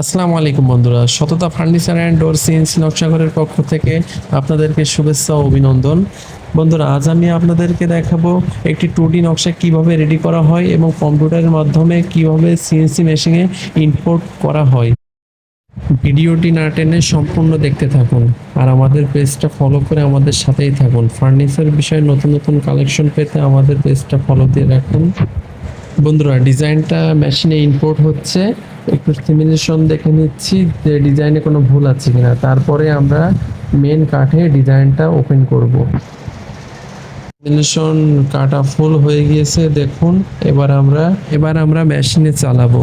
আসসালামু আলাইকুম বন্ধুরা, সততা ফার্নিচার অ্যান্ড ডোর সিএনসি নকশাঘরের পক্ষ থেকে আপনাদেরকে শুভেচ্ছা ও অভিনন্দন। বন্ধুরা, আজ আমি আপনাদেরকে দেখাবো একটি 2D নকশা কিভাবে রেডি করা হয় এবং কম্পিউটারের মাধ্যমে কিভাবে সিএনসি মেশিনে ইম্পোর্ট করা হয়। ভিডিওটি না টেনে সম্পূর্ণ দেখতে থাকুন আর আমাদের পেজটা ফলো করে আমাদের সাথেই থাকুন। ফার্নিচার বিষয়ে নতুন নতুন কালেকশন পেতে আমাদের পেজটা ফলো দিয়ে রাখুন। বন্ধুরা, ডিজাইনটা মেশিনে ইম্পোর্ট হচ্ছে, একটু সিমুলেশন দেখে নিচ্ছি যে ডিজাইনে কোনো ভুল আছে কিনা, তারপরে আমরা মেন কাঠে ডিজাইনটা ওপেন করব। সিমুলেশন কাটা ফুল হয়ে গিয়েছে দেখুন। এবার আমরা মেশিনে চালাবো।